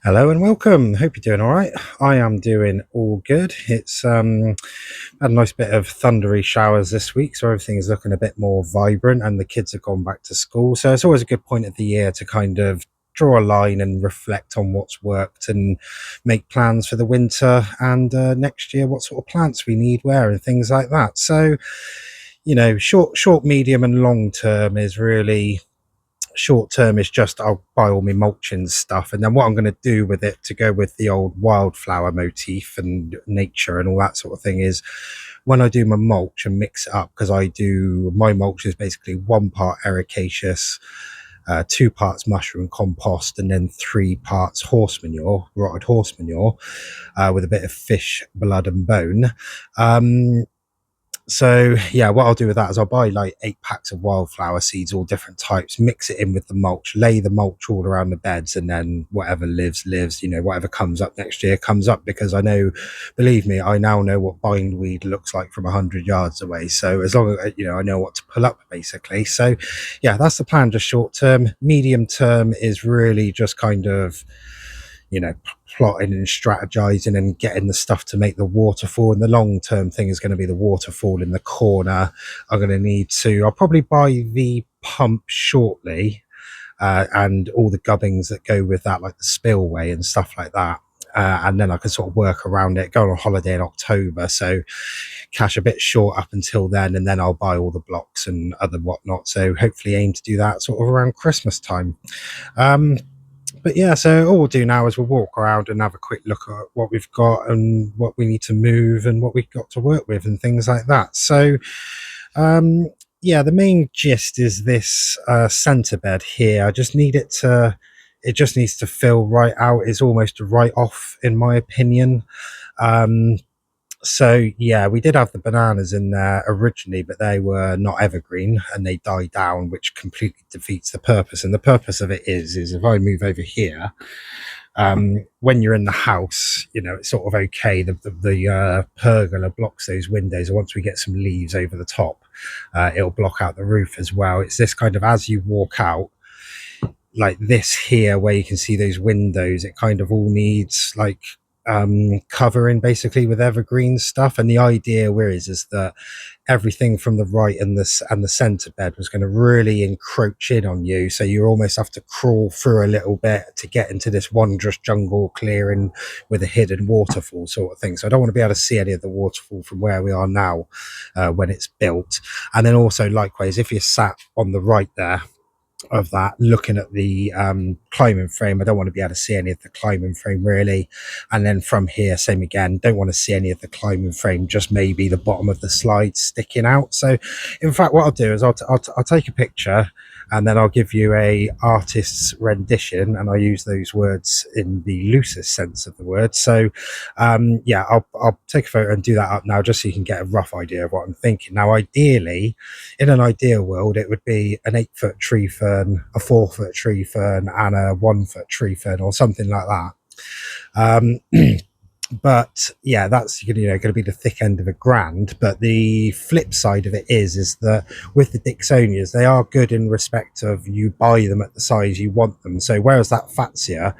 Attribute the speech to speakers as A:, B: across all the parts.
A: Hello and welcome. Hope you're doing all right. I am doing all good. It's had a nice bit of thundery showers this week, so everything's looking a bit more vibrant, and the kids have gone back to school. So it's always a good point of the year to kind of draw a line and reflect on what's worked and make plans for the winter and next year what sort of plants we need where and things like that. So short, medium, and long term is really short term is just I'll buy all my mulching stuff, and then what I'm going to do with it to go with the old wildflower motif and nature and all that sort of thing is when I do my mulch and mix it up, because I do my mulch is basically 1 part ericaceous, 2 parts mushroom compost, and then 3 parts horse manure, rotted horse manure, with a bit of fish blood and bone. So yeah, what I'll do with that is I'll buy like 8 packs of wildflower seeds, all different types, mix it in with the mulch, lay the mulch all around the beds, and then whatever lives, whatever comes up next year comes up, because I know, believe me, I now know what bindweed looks like from 100 yards away. So as long as, I know what to pull up basically. So yeah, that's the plan, just short term. Medium term is really just kind of, plotting and strategizing and getting the stuff to make the waterfall. And the long term thing is going to be the waterfall in the corner. I'll probably buy the pump shortly, and all the gubbings that go with that, like the spillway and stuff like that. And then I can sort of work around it, go on holiday in October. So cash a bit short up until then, and then I'll buy all the blocks and other whatnot. So hopefully aim to do that sort of around Christmas time. But yeah, so all we'll do now is we'll walk around and have a quick look at what we've got and what we need to move and what we've got to work with and things like that. So, yeah, the main gist is this centre bed here. It just needs to fill right out. It's almost a write off, in my opinion. Um, so yeah, we did have the bananas in there originally, but they were not evergreen and they die down, which completely defeats the purpose. And the purpose of it is if I move over here, when you're in the house, it's sort of okay. The pergola blocks those windows. And once we get some leaves over the top, it'll block out the roof as well. It's this kind of, as you walk out, like this here, where you can see those windows, it kind of all needs like covering basically with evergreen stuff. And the idea is that everything from the right and the center bed was going to really encroach in on you, so you almost have to crawl through a little bit to get into this wondrous jungle clearing with a hidden waterfall sort of thing. So I don't want to be able to see any of the waterfall from where we are now, when it's built. And then also likewise, if you're sat on the right there of that, looking at the climbing frame, I don't want to be able to see any of the climbing frame really. And then from here, same again, don't want to see any of the climbing frame, just maybe the bottom of the slide sticking out. So in fact, what I'll do is I'll take a picture, and then I'll give you a artist's rendition, and I use those words in the loosest sense of the word. So yeah, I'll take a photo and do that up now, just so you can get a rough idea of what I'm thinking. Now ideally, in an ideal world, it would be an 8-foot tree fern, a 4-foot tree fern, and a 1-foot tree fern, or something like that. But yeah, that's going to be the thick end of a grand. But the flip side of it is that with the Dixonias, they are good in respect of you buy them at the size you want them. So whereas that Fatsia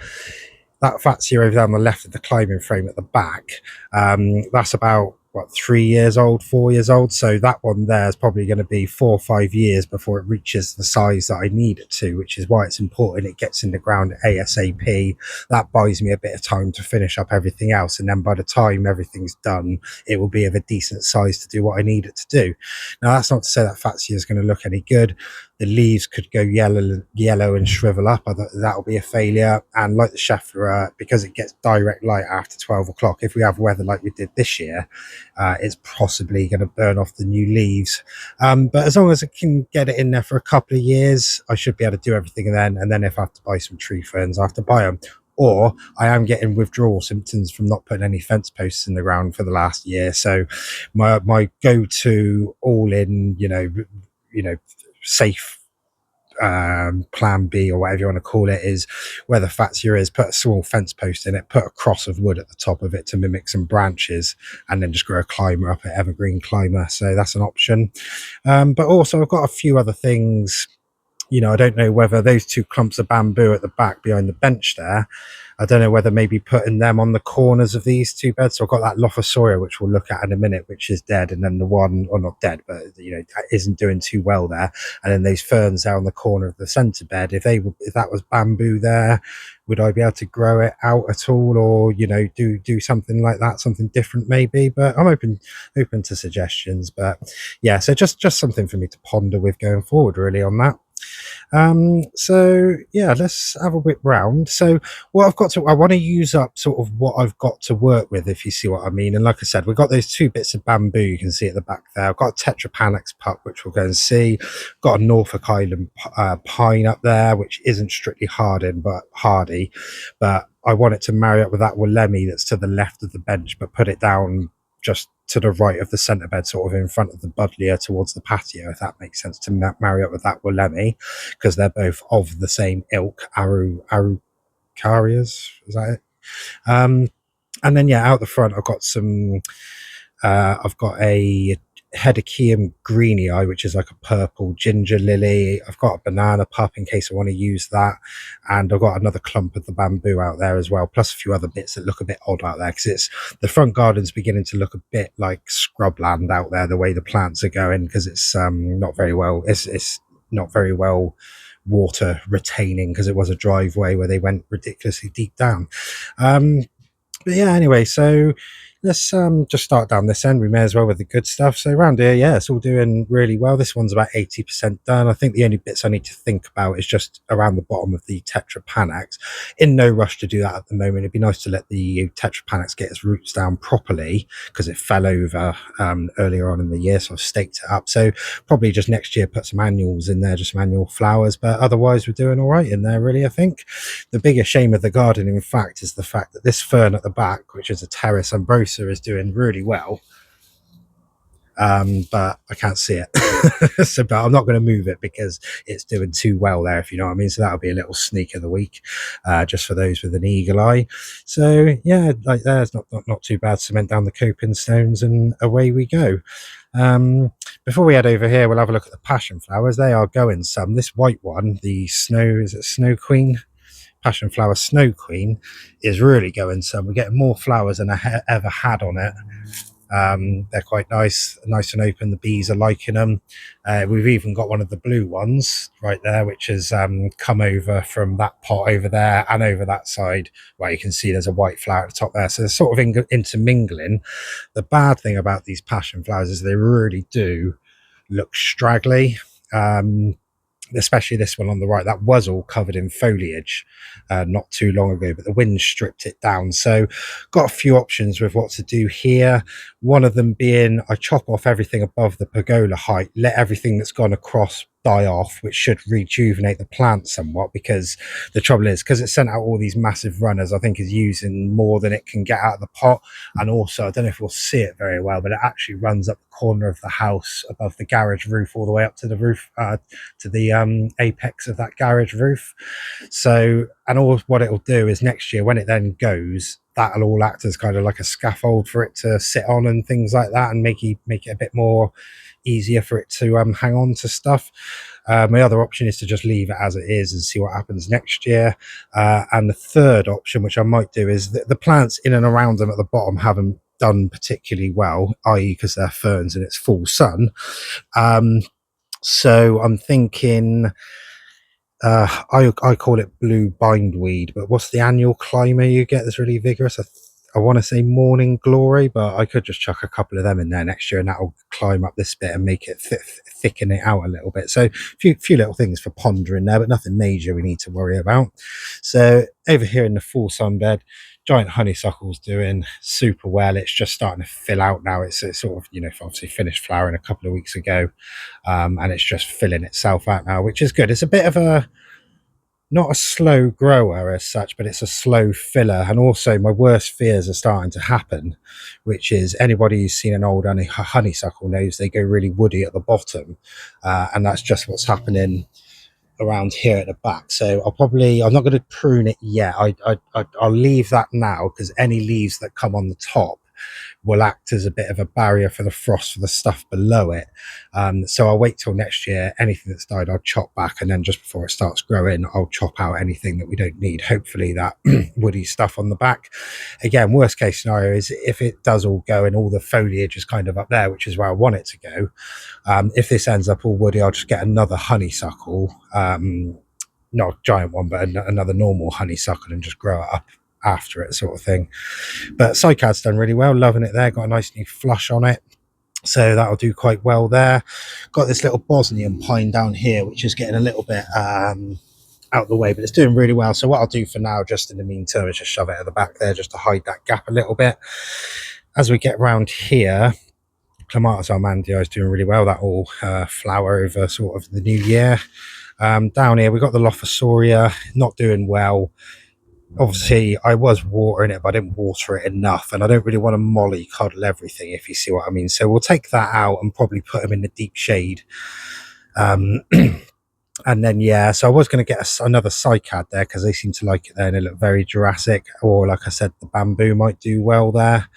A: over down the left of the climbing frame at the back, that's about 3 years old, 4 years old. So that one there is probably going to be 4 or 5 years before it reaches the size that I need it to, which is why it's important it gets in the ground ASAP. That buys me a bit of time to finish up everything else, and then by the time everything's done, it will be of a decent size to do what I need it to do. Now that's not to say that Fatsia is going to look any good. The leaves could go yellow and shrivel up. That'll be a failure. And like the Scheffler, because it gets direct light after 12 o'clock, if we have weather like we did this year, it's possibly going to burn off the new leaves. But as long as I can get it in there for a couple of years, I should be able to do everything then. And then if I have to buy some tree ferns, I have to buy them. Or I am getting withdrawal symptoms from not putting any fence posts in the ground for the last year. So my go-to all-in, safe plan B, or whatever you want to call it, is where the Fatsia is, put a small fence post in it, put a cross of wood at the top of it to mimic some branches, and then just grow a climber up, an evergreen climber. So that's an option. But also I've got a few other things I don't know whether those two clumps of bamboo at the back behind the bench there, I don't know whether maybe putting them on the corners of these two beds. So I've got that Lophosaurus, which we'll look at in a minute, which is dead, and then the one, or not dead, but isn't doing too well there. And then those ferns there on the corner of the centre bed. If that was bamboo there, would I be able to grow it out at all, or do something like that, something different maybe? But I'm open to suggestions. But yeah, so just something for me to ponder with going forward, really, on that. So yeah, let's have a whip round. So I want to use up sort of what I've got to work with, if you see what I mean. And like I said, we've got those two bits of bamboo you can see at the back there. I've got a Tetrapanax pup, which we'll go and see. Got a Norfolk Island pine up there, which isn't strictly hardy, but I want it to marry up with that Wollemi that's to the left of the bench, but put it down just to the right of the centre bed, sort of in front of the buddleia towards the patio, if that makes sense, to marry up with that Wollemi, because they're both of the same ilk, Araucarias, is that it? And then yeah, out the front I've got a Hedecaeum greenii, which is like a purple ginger lily. I've got a banana pup in case I want to use that, and I've got another clump of the bamboo out there as well, plus a few other bits that look a bit odd out there, because the front garden's beginning to look a bit like scrubland out there, the way the plants are going, because it's not very well. It's not very well water retaining, because it was a driveway where they went ridiculously deep down. But yeah, anyway, so let's just start down this end. We may as well with the good stuff. So around here, yeah, it's all doing really well. This one's about 80% done. I think the only bits I need to think about is just around the bottom of the Tetrapanax. In no rush to do that at the moment. It'd be nice to let the Tetrapanax get its roots down properly, because it fell over earlier on in the year, so I've staked it up. So probably just next year put some annuals in there, just some annual flowers. But otherwise, we're doing all right in there, really, I think. The bigger shame of the garden, in fact, is the fact that this fern at the back, which is a Terrace Ambrosa, is doing really well, but I can't see it. But I'm not going to move it because it's doing too well there, if you know what I mean. So that'll be a little sneak of the week, just for those with an eagle eye. So yeah, like there's not too bad. Cement down the coping stones and away we go. Before we head over here, we'll have a look at the passion flowers. They are going some. This white one, the Snow Queen? Passion flower Snow Queen, is really going some. We're getting more flowers than I ever had on it. They're quite nice and open. The bees are liking them. We've even got one of the blue ones right there, which has come over from that pot over there and over that side, where you can see there's a white flower at the top there. So they're sort of intermingling. The bad thing about these passion flowers is they really do look straggly. Especially this one on the right, that was all covered in foliage not too long ago, but the wind stripped it down. So got a few options with what to do here. One of them being I chop off everything above the pergola height, let everything that's gone across die off, which should rejuvenate the plant somewhat, because the trouble is, because it sent out all these massive runners, I think is using more than it can get out of the pot. And also, I don't know if we'll see it very well, but it actually runs up the corner of the house above the garage roof all the way up to the roof, to the apex of that garage roof. So, and all what it'll do is next year when it then goes, that'll all act as kind of like a scaffold for it to sit on and things like that, and make it a bit more easier for it to hang on to stuff. My other option is to just leave it as it is and see what happens next year. And the third option, which I might do, is the plants in and around them at the bottom haven't done particularly well, i.e. because they're ferns and it's full sun. So I'm thinking, I call it blue bindweed, but what's the annual climber you get that's really vigorous? I want to say morning glory, but I could just chuck a couple of them in there next year, and that'll climb up this bit and make it thicken it out a little bit. So a few little things for pondering there, but nothing major we need to worry about. So over here in the full sunbed, giant honeysuckle's doing super well. It's just starting to fill out now. It's sort of, obviously finished flowering a couple of weeks ago, and it's just filling itself out now, which is good. It's a bit of not a slow grower as such, but it's a slow filler. And also my worst fears are starting to happen, which is anybody who's seen an old honeysuckle knows they go really woody at the bottom, and that's just what's happening around here at the back. So I'm not going to prune it yet. I'll leave that now, because any leaves that come on the top will act as a bit of a barrier for the frost for the stuff below it. So I'll wait till next year. Anything that's died, I'll chop back, and then just before it starts growing, I'll chop out anything that we don't need. Hopefully that woody stuff on the back. Again, worst case scenario is if it does all go and all the foliage is kind of up there, which is where I want it to go. If this ends up all woody, I'll just get another honeysuckle, not a giant one, but another normal honeysuckle, and just grow it up after it, sort of thing. But Cycad's done really well, loving it there. Got a nice new flush on it, so that'll do quite well there. Got this little Bosnian pine down here, which is getting a little bit out of the way, but it's doing really well. So what I'll do for now, just in the meantime, is just shove it at the back there just to hide that gap a little bit. As we get around here, Clematis Almandia is doing really well. That will flower over sort of the new year. Down here, we've got the Lophosauria, not doing well. Obviously, I was watering it, but I didn't water it enough, and I don't really want to mollycoddle everything, if you see what I mean. So we'll take that out and probably put them in the deep shade. And then, yeah, so I was going to get another cycad there because they seem to like it there and they look very Jurassic. Or, like I said, the bamboo might do well there.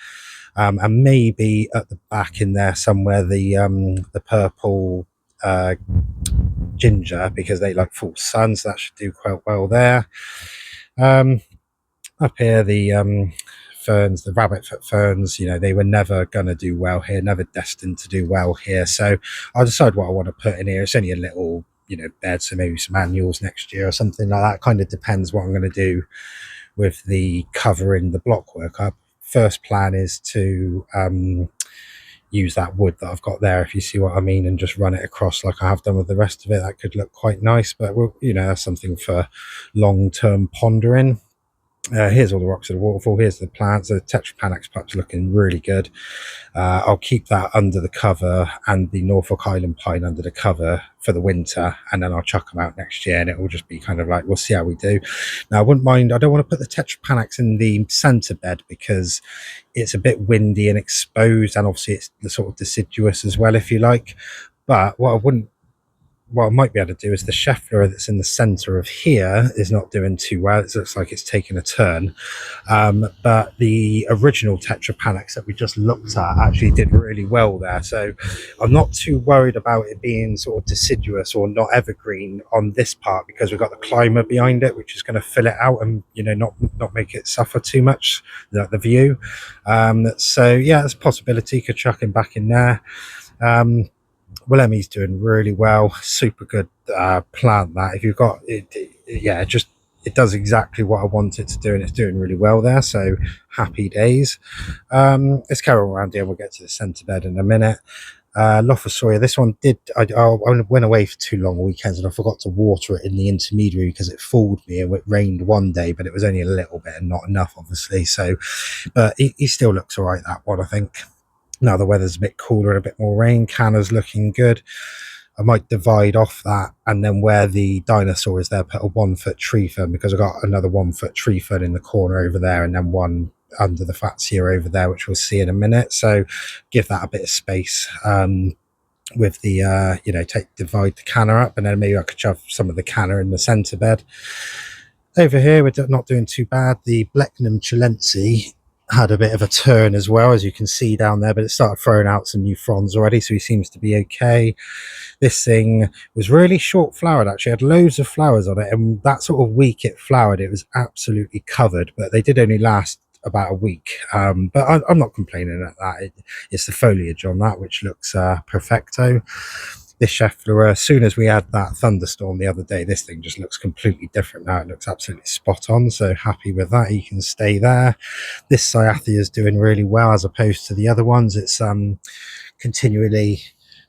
A: And maybe at the back in there somewhere, the purple ginger, because they like full sun, so that should do quite well there. Up here, the ferns, the rabbit foot ferns, they were never going to do well here, never destined to do well here. So I'll decide what I want to put in here. It's only a little bed, so maybe some annuals next year or something like that. Kind of depends what I'm going to do with the covering the block work up. First plan is to use that wood that I've got there, if you see what I mean, and just run it across like I have done with the rest of it. That could look quite nice, but that's something for long-term pondering. Here's all the rocks of the waterfall. Here's the plants. The Tetrapanax pup's looking really good. I'll keep that under the cover, and the Norfolk Island pine under the cover for the winter, and then I'll chuck them out next year, and it will just be kind of like, we'll see how we do. Now, I wouldn't mind, I don't want to put the Tetrapanax in the centre bed because it's a bit windy and exposed, and obviously it's the sort of deciduous as well, if you like. But what I might be able to do is the Scheffler that's in the centre of here is not doing too well. It looks like it's taken a turn. But the original Tetrapanax that we just looked at actually did really well there. So I'm not too worried about it being sort of deciduous or not evergreen on this part, because we've got the climber behind it, which is going to fill it out and, not make it suffer too much, the view. So yeah, there's a possibility. Could chuck him back in there. Willemy's doing really well. Super good plant that. If you've got it, it does exactly what I want it to do, and it's doing really well there. So happy days. Let's carry on around here. We'll get to the centre bed in a minute. Lophosauria, this one I went away for too long weekends and I forgot to water it in the intermediary because it fooled me, and it rained one day, but it was only a little bit and not enough, obviously. So, but he still looks all right, that one, I think. Now the weather's a bit cooler and a bit more rain. Canna's looking good. I might divide off that, and then where the dinosaur is there, put a 1 foot tree fern, because I've got another 1 foot tree fern in the corner over there, and then one under the Fatsia over there, which we'll see in a minute. So give that a bit of space with the divide the canna up, and then maybe I could shove some of the canna in the centre bed. Over here, we're not doing too bad. The Blechnum chilense had a bit of a turn as well, as you can see down there, but it started throwing out some new fronds already, so he seems to be okay. This thing was really short flowered, actually. It had loads of flowers on it, and that sort of week it flowered, it was absolutely covered, but they did only last about a week. But I'm not complaining at that. It's the foliage on that which looks perfecto. This Scheffler, as soon as we had that thunderstorm the other day, this thing just looks completely different now. It looks absolutely spot on, so happy with that. He can stay there. This Cyathea is doing really well as opposed to the other ones. It's continually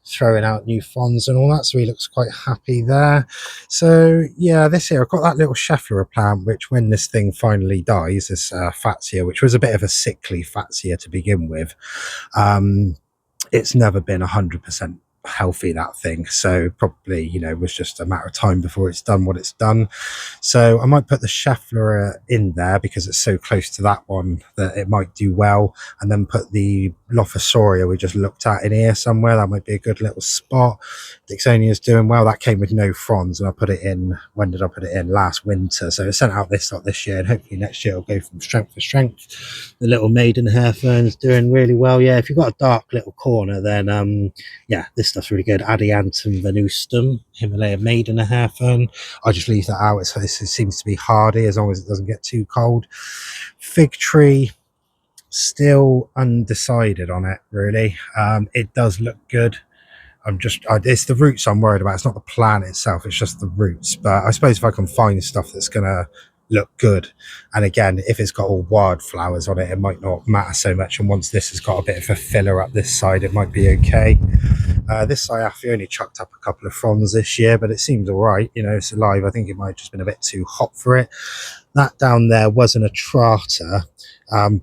A: throwing out new fronds and all that, so he looks quite happy there. So yeah, this here, I've got that little Scheffler plant, which when this thing finally dies, this Fatsia, which was a bit of a sickly Fatsia to begin with, it's never been 100% healthy, that thing, so probably was just a matter of time before it's done what it's done. So I might put the Scheffler in there because it's so close to that one that it might do well, and then put the Lophosauria we just looked at in here somewhere. That might be a good little spot. Dixonia's doing well. That came with no fronds, and I put it in, when did I put it in? Last winter. So it sent out this lot this year, and hopefully next year it'll go from strength to strength. The little maiden hair fern's doing really well. Yeah, if you've got a dark little corner, then yeah, this stuff's really good. Adiantum venustum, Himalayan maiden hair fern. I just leave that out. It seems to be hardy as long as it doesn't get too cold. Fig tree, still undecided on it really. It does look good. It's the roots I'm worried about. It's not the plant itself, it's just the roots. But I suppose if I can find stuff that's gonna look good, and again, if it's got all wildflowers on it, it might not matter so much. And once this has got a bit of a filler up this side, it might be okay. This Cyathea only chucked up a couple of fronds this year, but it seems all right. You know, it's alive. I think it might have just been a bit too hot for it. That down there wasn't a Trata,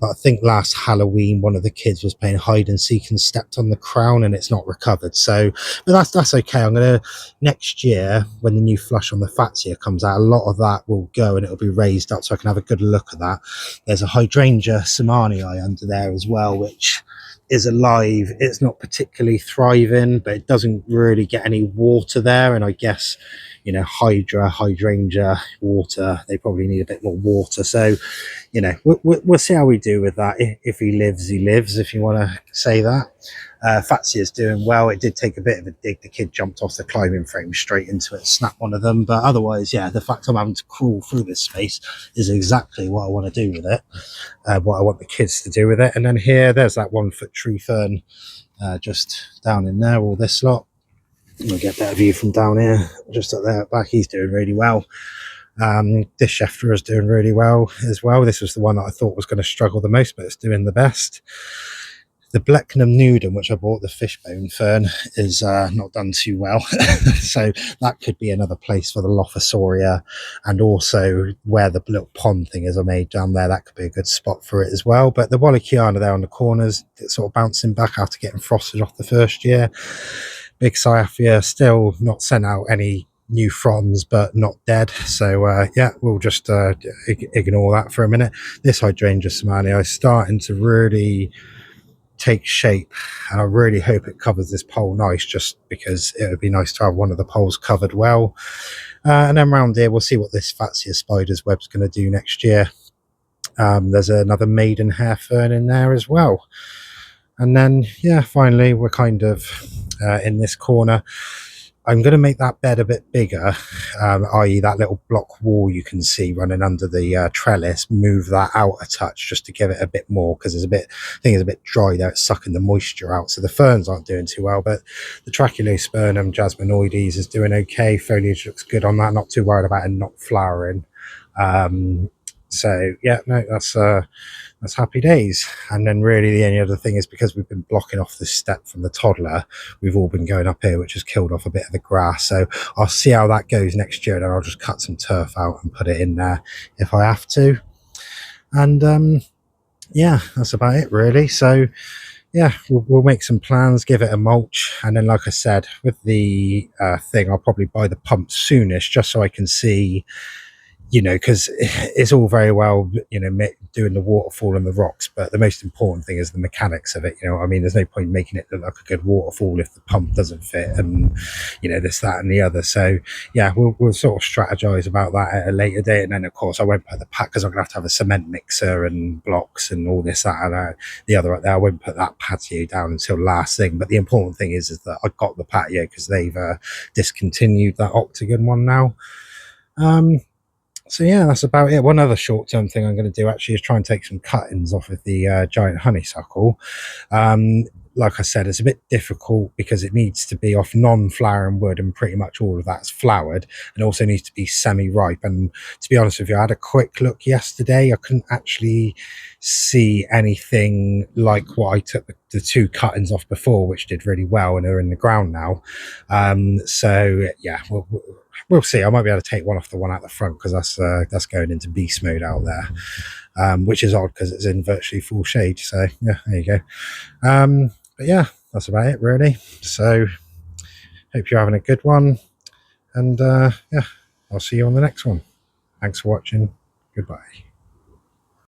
A: but I think last Halloween one of the kids was playing hide and seek and stepped on the crown, and it's not recovered. So, but that's okay. I'm gonna, next year when the new flush on the Fatsia comes out, a lot of that will go and it'll be raised up, so I can have a good look at that. There's a Hydrangea Samanii under there as well, which is alive. It's not particularly thriving, but it doesn't really get any water there, and I guess, you know, hydrangea, water, they probably need a bit more water. So, you know, we'll see how we do with that. If he lives, he lives, if you want to say that. Fatsia's doing well. It did take a bit of a dig. The kid jumped off the climbing frame straight into it, snapped one of them. But otherwise, yeah, the fact I'm having to crawl through this space is exactly what I want to do with it, what I want the kids to do with it. And then here, there's that 1 foot tree fern just down in there, all this lot. I'll get a better view from down here, just up there at back. He's doing really well. This Scheffler is doing really well as well. This was the one that I thought was going to struggle the most, but it's doing the best. The Blechnum nudum, which I bought, the fishbone fern, is not done too well. So that could be another place for the Lophosauria, and also where the little pond thing is I made down there, that could be a good spot for it as well. But the Wallachiana there on the corners, it's sort of bouncing back after getting frosted off the first year. Big Cyathea still not sent out any new fronds, but not dead. So yeah, we'll just ignore that for a minute. This Hydrangea Samanii is starting to really take shape, and I really hope it covers this pole nice, just because it would be nice to have one of the poles covered well. And then round here, we'll see what this Fatsia spider's web's going to do next year. There's another maiden hair fern in there as well. And then, yeah, finally, we're kind of in this corner. I'm going to make that bed a bit bigger, i.e. that little block wall you can see running under the trellis, move that out a touch just to give it a bit more, because I think it's a bit dry there, it's sucking the moisture out. So the ferns aren't doing too well, but the Traculospermum jasminoides is doing okay. Foliage looks good on that, not too worried about it not flowering. So yeah, no, that's happy days. And then really the only other thing is, because we've been blocking off the step from the toddler, we've all been going up here, which has killed off a bit of the grass. So I'll see how that goes next year, and then I'll just cut some turf out and put it in there if I have to. And yeah, that's about it really. So yeah, we'll make some plans, give it a mulch, and then like I said, with the thing, I'll probably buy the pump soonish, just so I can see, you know, because it's all very well, you know, doing the waterfall and the rocks, but the most important thing is the mechanics of it. You know what I mean? There's no point making it look like a good waterfall if the pump doesn't fit, and, you know, this, that, and the other. So yeah, we'll sort of strategize about that at a later date. And then of course I won't put the pack, because I'm gonna have to have a cement mixer and blocks and all this, that, and the other up there. I won't put that patio down until last thing. But the important thing is that I got the patio, because they've discontinued that octagon one now. So yeah, that's about it. One other short-term thing I'm going to do actually is try and take some cuttings off of the giant honeysuckle. Like I said, it's a bit difficult because it needs to be off non-flowering wood, and pretty much all of that's flowered, and also needs to be semi-ripe. And to be honest with you, I had a quick look yesterday. I couldn't actually see anything like what I took the 2 cuttings off before, which did really well and are in the ground now. So yeah, we'll see. I might be able to take one off the one at the front, because that's going into beast mode out there, which is odd because it's in virtually full shade. So yeah, there you go. But yeah, that's about it really. So hope you're having a good one, and yeah, I'll see you on the next one. Thanks for watching. Goodbye.